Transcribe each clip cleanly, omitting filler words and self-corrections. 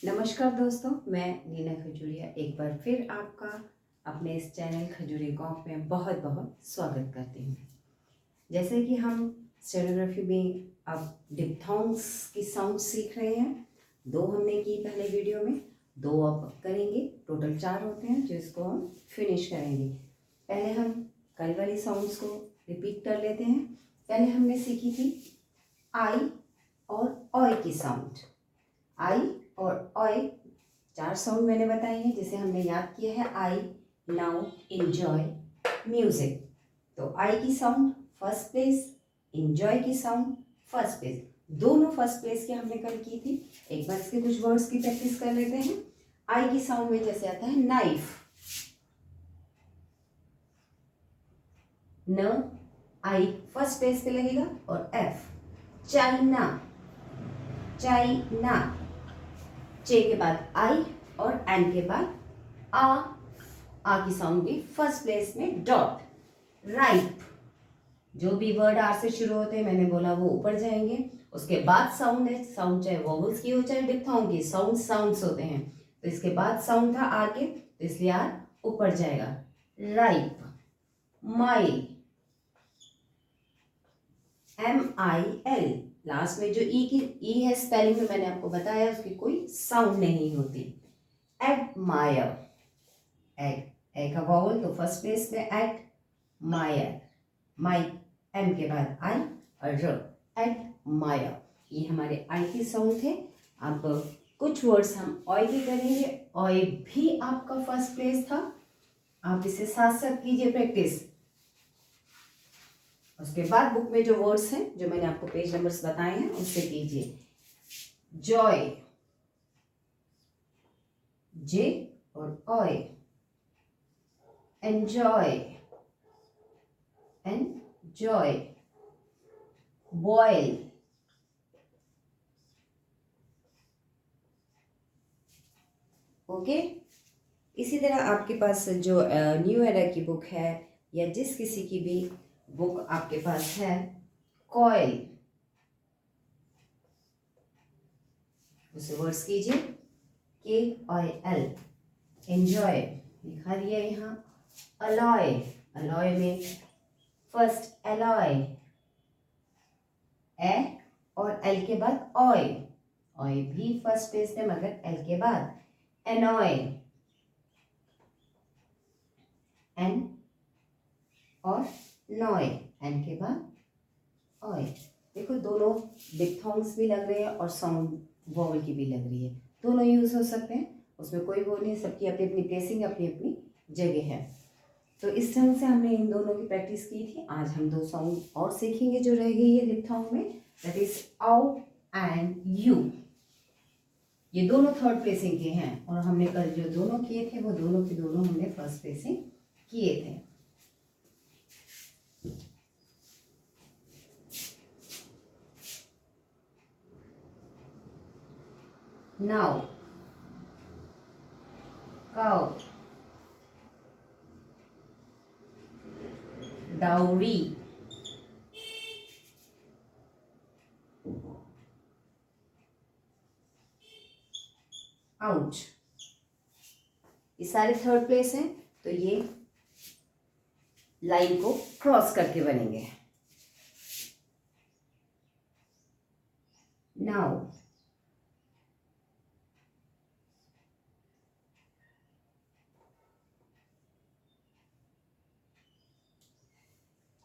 नमस्कार दोस्तों, मैं नीना खजूरिया एक बार फिर आपका अपने इस चैनल खजूरी कॉफ में बहुत बहुत स्वागत करती हूँ। जैसे कि हम स्टेनोग्राफी में अब डिप्थोंग्स की साउंड सीख रहे हैं। 2 हमने की पहले वीडियो में, 2 अब करेंगे। टोटल 4 होते हैं जिसको हम फिनिश करेंगे। पहले हम कल वाली साउंड्स को रिपीट कर लेते हैं। पहले हमने सीखी थी आई और ऑय की साउंड। आई और ऑय 4 साउंड मैंने बताई हैं जिसे हमने याद किया है। आई, नाउ, इंजॉय, म्यूजिक। तो आई की साउंड फर्स्ट प्लेस, इंजॉय की साउंड फर्स्ट प्लेस, दोनों फर्स्ट प्लेस की हमने कल की थी। एक बार इसके कुछ वर्ड्स की प्रैक्टिस कर लेते हैं। आई की साउंड में जैसे आता है नाइफ, न आई फर्स्ट प्लेस पे लगेगा, और एफ चाइना, चाइना। चे के बाद आई और एन के बाद आ की साउंड भी फर्स्ट प्लेस में। डॉट, राइप, जो भी वर्ड आर से शुरू होते हैं मैंने बोला वो ऊपर जाएंगे। उसके बाद साउंड है, साउंड चाहे वोवल्स की हो चाहे डिप्थोंग की, साउंड्स होते हैं। तो इसके बाद साउंड था आर के, तो इसलिए आर ऊपर जाएगा। Ripe, mile, MIL। लास्ट में जो ई है स्पेलिंग में मैंने आपको बताया उसकी कोई साउंड नहीं होती। एडमायर, ए का वॉवल तो फर्स्ट प्लेस में एड, मायर, माई एम के बाद आई और र, एडमायर। ये हमारे आई की साउंड थे। अब कुछ वर्ड्स हम ऑय के करेंगे। ऑय भी आपका फर्स्ट प्लेस था। आप इसे साथ साथ कीजिए प्रैक्टिस। उसके बाद बुक में जो वर्ड्स हैं जो मैंने आपको पेज नंबर्स बताए हैं उससे कीजिए। जॉय, जे और oy, enjoy, enjoy, boil, okay. इसी तरह आपके पास जो न्यू एरा की बुक है या जिस किसी की भी बुक आपके पास है, कॉयल, उसे वर्ड्स कीजिए KOL। एंजॉय लिखा दिया यहाँ। अलॉय, अलॉय में फर्स्ट अलॉय, ए और एल के बाद ऑय, ऑय भी फर्स्ट प्लेस में मगर एल के बाद। एनॉय, एन और नॉय, एन के बाद ऑय। देखो दोनों डिप्थोंग्स भी लग रहे हैं और साउंड वॉवल की भी लग रही है, दोनों यूज हो सकते हैं, उसमें कोई वो नहीं, सबकी अपनी अपनी प्लेसिंग अपनी अपनी जगह है। तो इस ढंग से हमने इन दोनों की प्रैक्टिस की थी। आज हम 2 साउंड और सीखेंगे जो रह गई है डिप्थोंग में, दैट इज आउ एंड यू। ये दोनों थर्ड प्लेसिंग के हैं और हमने कल जो दोनों किए थे वो दोनों के दोनों हमने फर्स्ट प्लेसिंग किए थे। Now, cow, dowry, out. ये सारे थर्ड प्लेस हैं तो ये लाइन को क्रॉस करके बनेंगे। नाउ,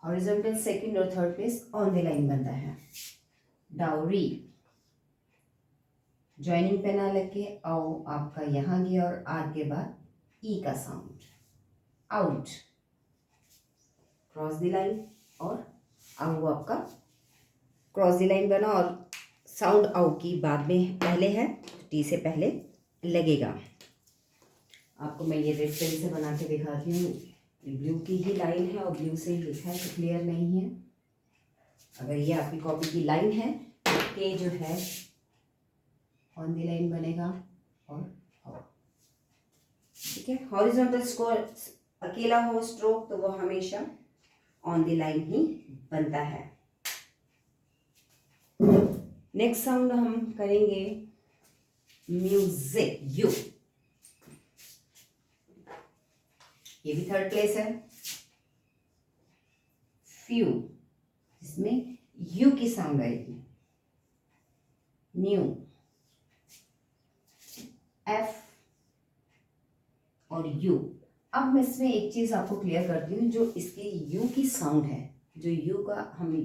हॉरिजॉन्टल सेकंड और third place on the line बनता है। डाउरी, ज्वाइनिंग पे ना लगे, आओ आपका यहाँ गया और आर के बाद ई का sound. Out, cross the line, और आओ आपका क्रॉस द लाइन बना और साउंड आओ की बाद में पहले है, टी से पहले लगेगा। आपको मैं ये रेड पेन से बना के दिखाती हूँ। ब्लू की ही लाइन है और ब्लू से ही लिखा है तो क्लियर नहीं है। अगर ये आपकी कॉपी की लाइन है तो के जो है ऑन दी लाइन बनेगा और ठीक है। हॉरिजॉन्टल स्कोर अकेला हो स्ट्रोक तो वो हमेशा ऑन दी लाइन ही बनता है। नेक्स्ट साउंड हम करेंगे म्यूजिक, यू, ये भी थर्ड प्लेस है। फ्यू, इसमें यू की साउंड आएगी। न्यू, एफ और यू। अब मैं इसमें एक चीज आपको क्लियर करती हूँ, जो इसकी यू की साउंड है, जो यू का हम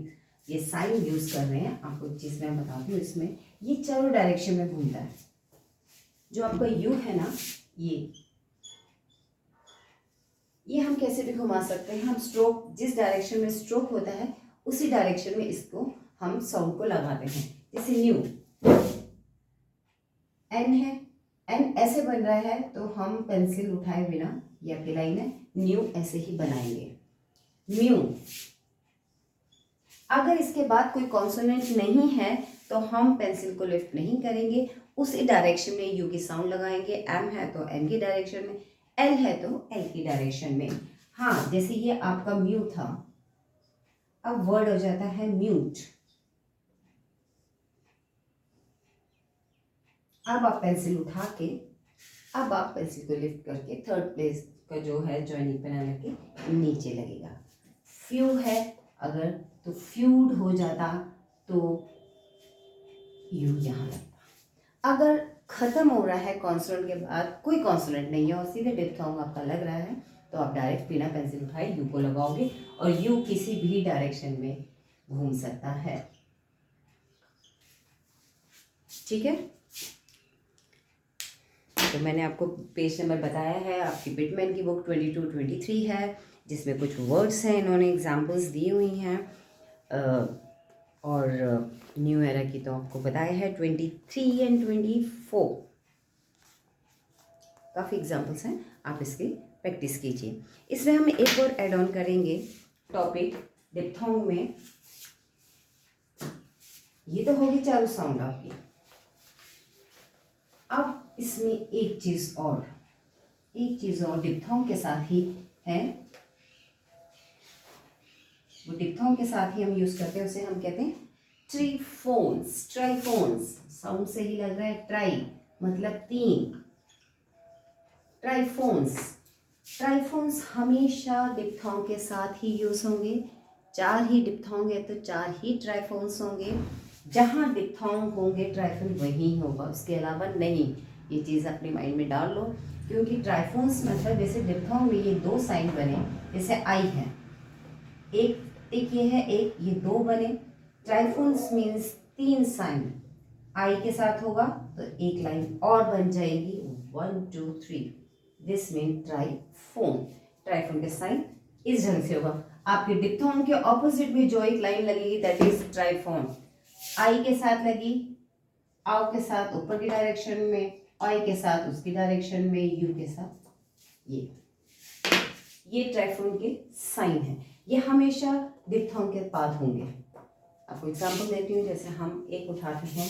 ये साइन यूज कर रहे हैं, आपको एक चीज मैं बताती हूँ, इसमें ये चारों डायरेक्शन में घूमता है। जो आपका यू है ना, ये हम कैसे भी घुमा सकते हैं। हम स्ट्रोक, जिस डायरेक्शन में स्ट्रोक होता है उसी डायरेक्शन में इसको हम साउंड को लगाते हैं। जैसे न्यू, एन है, एन ऐसे बन रहा है तो हम पेंसिल उठाए बिना, ये आपकी लाइन है, न्यू ऐसे ही बनाएंगे। म्यू, अगर इसके बाद कोई कॉन्सोनेंट नहीं है तो हम पेंसिल को लिफ्ट नहीं करेंगे, उसी डायरेक्शन में यू की साउंड लगाएंगे। एम है तो एम की डायरेक्शन में, एल है तो एल की डायरेक्शन में। हाँ, जैसे ये आपका म्यू था, अब वर्ड हो जाता है म्यूट। अब आप पेंसिल उठा के, अब आप पेंसिल को लिफ्ट करके थर्ड प्लेस का जो है जॉइनिंग पे ना लगे, नीचे लगेगा। फ्यू है अगर, तो फ्यूड हो जाता तो यू यहाँ लगता। अगर खत्म हो रहा है कॉन्सोनेंट के बाद, कोई कॉन्सोनेंट नहीं है और सीधे डिप्थोंग आपका लग रहा है, तो आप डायरेक्ट बिना पेंसिल उठाए यू को लगाओगे और यू किसी भी डायरेक्शन में घूम सकता है। ठीक है, तो मैंने आपको पेज नंबर बताया है, आपकी पिटमैन की बुक 22-23 है, जिसमें कुछ वर्ड्स हैं, इन्होंने एग्जाम्पल्स दी हुई हैं। और न्यू एरा की तो आपको बताया है 23 एंड 24, काफ़ी एग्जाम्पल्स हैं, आप इसकी प्रैक्टिस कीजिए। इसमें हम एक और ऐड ऑन करेंगे टॉपिक डिप्थोंग में। ये तो होगी चारों साउंड आपकी। अब इसमें एक चीज और डिप्थोंग के साथ ही है, वो डिप्थोंग के साथ ही हम यूज करते हैं, उसे हम कहते हैं ट्रीफोन्स। ट्राइफोन्स साउंड से ही लग रहा है, ट्राई मतलब तीन, ट्राइफोन्स हमेशा डिप्थोंग के साथ ही यूज होंगे। चार ही डिप्थोंग है तो चार ही ट्राइफोन्स होंगे। जहाँ डिप्थोंग होंगे ट्राइफोन वही होगा, उसके अलावा नहीं। ये चीज़ अपने माइंड में डाल लो, क्योंकि ट्राइफोन्स मतलब जैसे डिप्थोंग में ये दो साइन बने, जैसे आई है, एक ये है, एक ये, दो बने। ट्राइफोन्स मीन्स तीन साइन आई के साथ होगा तो एक लाइन और बन जाएगी, 1 2 3, दिस मीन ट्राइफोन। ट्राइफोन के साइन इस ढंग से होगा। आपके डिप्थोंग के ऑपोजिट में जो एक लाइन लगेगी दैट इज ट्राइफोन। आई के साथ लगी, आओ के साथ ऊपर की डायरेक्शन में, आई के साथ उसकी डायरेक्शन में, यू के साथ ये ट्राइफोन के साइन है। ये हमेशा डिप्थोंग के बाद होंगे। आपको एग्जांपल देती हूँ, जैसे हम एक उठाते हैं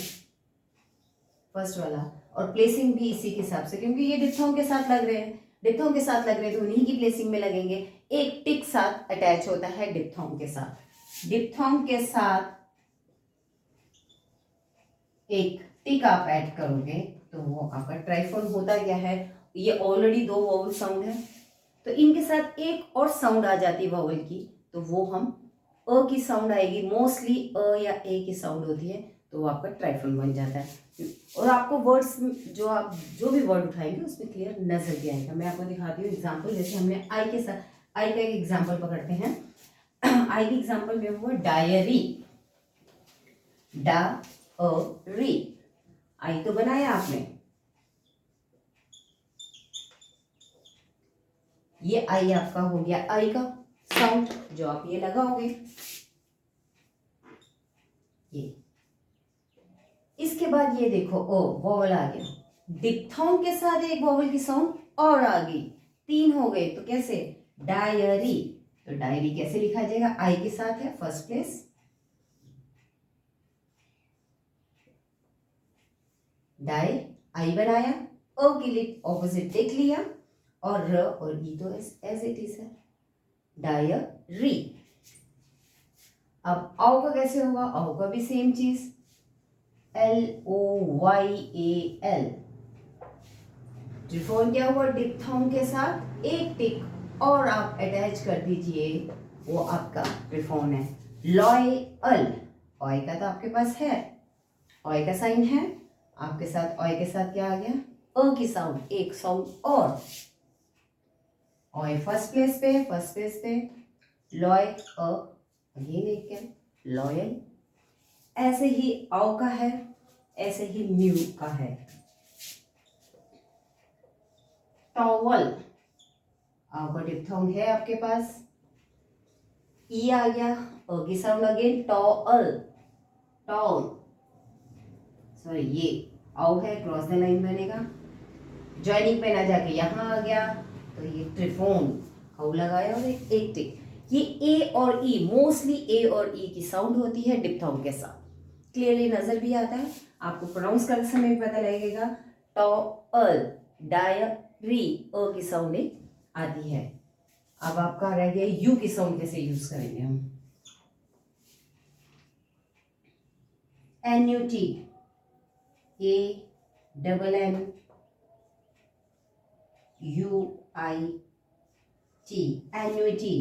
फर्स्ट वाला, और प्लेसिंग भी इसी के हिसाब से, क्योंकि ये डिप्थोंग के साथ लग रहे हैं, डिप्थोंग के साथ लग रहे हैं तो उन्हीं की प्लेसिंग में लगेंगे। एक टिक साथ अटैच होता है डिप्थोंग के साथ। डिप्थोंग के साथ एक टिक आप ऐड करोगे तो वो आपका ट्राइफोन होता क्या है। ये ऑलरेडी दो वोवल साउंड है, तो इनके साथ एक और साउंड आ जाती है वोवल की, तो वो हम अ की साउंड आएगी। मोस्टली अ या ए की साउंड होती है, तो वो आपका ट्राइफोन बन जाता है। और आपको वर्ड्स जो आप जो भी वर्ड उठाएंगे उसमें क्लियर नजर भी आएगा। मैं आपको दिखाती हूँ एग्जाम्पल। जैसे हमने आई के साथ, आई का एक एग्जाम्पल पकड़ते हैं। आई के एग्जाम्पल में हुआ डायरी, री, आई तो बनाया आपने, ये आई आपका हो गया आई का साउंड जो आप ये लगाओगे। ये इसके बाद ये देखो ओ वोवल आ गया, डिप्थोंग के साथ एक वोवल की साउंड और आ गई, तीन हो गए। तो कैसे, डायरी, तो डायरी कैसे लिखा जाएगा, आई के साथ है फर्स्ट प्लेस, डाई आई बनाया, ओ के लिए ऑपोजिट देख लिया, और र और ई तो एज इट इज है, डायरी। अब आओ का कैसे होगा, आओ का भी सेम चीज, LOYAL। ट्रिफोन क्या हुआ, डिप्थोंग के साथ एक टिक और आप अटैच कर दीजिए, वो आपका ट्रिफोन है। लॉयल, ऑय का तो आपके पास है, ऑय का साइन है आपके साथ, ऑय के साथ क्या आ गया, अ की साउंड, एक साउंड और, ऑय फर्स्ट प्लेस पे, लॉय अ, अगेन एक क्या, लॉयल। ऐसे ही औ का है, ऐसे ही न्यू का है। टॉवल, औ का डिप्थोंग है आपके पास, ई आ गया, अ की sound again, tall, tall, sorry ये औ है, क्रॉस द लाइन बनेगा, जॉइनिंग पे ना जाके यहाँ आ गया, तो ये ट्रिफोन, औ लगाया और एक टिक। ये ए और ई, मोस्टली ए और ई की साउंड होती है डिप्थोंग के साथ, क्लियरली नजर भी आता है, आपको प्रोनाउंस करते समय भी पता लगेगा। टॉल, डायरी, अ की साउंड आती है। अब आपका रह गया यू की साउंड कैसे यूज करेंगे हम। एन्यूटी, ANNUIT, एन्यूटी,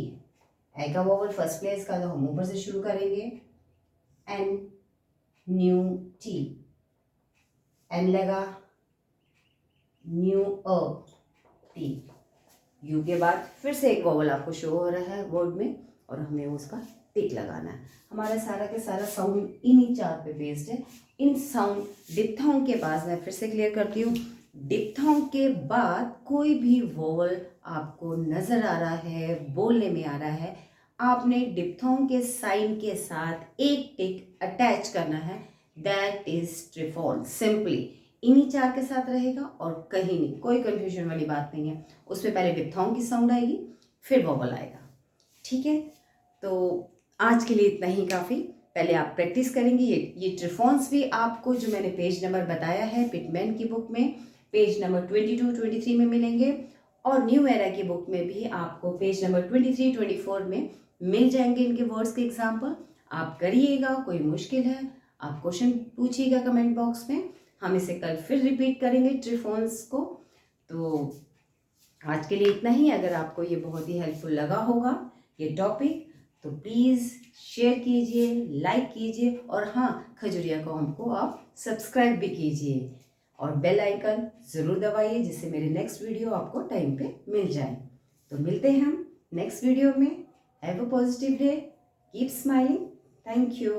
ए का वोवल फर्स्ट प्लेस का, तो हम ऊपर से शुरू करेंगे, एन न्यू टी, एन लगा, न्यू अ टी, यू के बाद फिर से एक वोवल आपको शो हो रहा है वर्ड में और हमें उसका टिक लगाना है। हमारा सारा के सारा साउंड इन्हीं चार पे बेस्ड है। इन साउंड डिप्थोंग के बाद, मैं फिर से क्लियर करती हूँ, डिप्थोंग के बाद कोई भी वोवल आपको नजर आ रहा है, बोलने में आ रहा है, आपने डिप्थोंग के साइन के साथ एक टिक अटैच करना है, दैट इज ट्रिफोन। सिंपली इन्हीं चार के साथ रहेगा और कहीं नहीं, कोई कंफ्यूजन वाली बात नहीं है। उसमें पहले डिप्थोंग की साउंड आएगी, फिर वोवल आएगा, ठीक है। तो आज के लिए इतना ही काफ़ी, पहले आप प्रैक्टिस करेंगे। ये ट्रिफोन्स भी आपको जो मैंने पेज नंबर बताया है पिटमैन की बुक में, पेज नंबर 22-23 में मिलेंगे, और न्यू एरा की बुक में भी आपको पेज नंबर 23-24 में मिल जाएंगे इनके वर्ड्स के एग्जाम्पल। आप करिएगा, कोई मुश्किल है आप क्वेश्चन पूछिएगा कमेंट बॉक्स में, हम इसे कल फिर रिपीट करेंगे ट्रिफोन्स को। तो आज के लिए इतना ही। अगर आपको ये बहुत ही हेल्पफुल लगा होगा ये टॉपिक, तो प्लीज़ शेयर कीजिए, लाइक कीजिए, और हाँ, खजुरिया कॉम को आप सब्सक्राइब भी कीजिए और बेल आइकन ज़रूर दबाइए, जिससे मेरे नेक्स्ट वीडियो आपको टाइम पे मिल जाए। तो मिलते हैं हम नेक्स्ट वीडियो में। Have a positive day, keep smiling, thank you.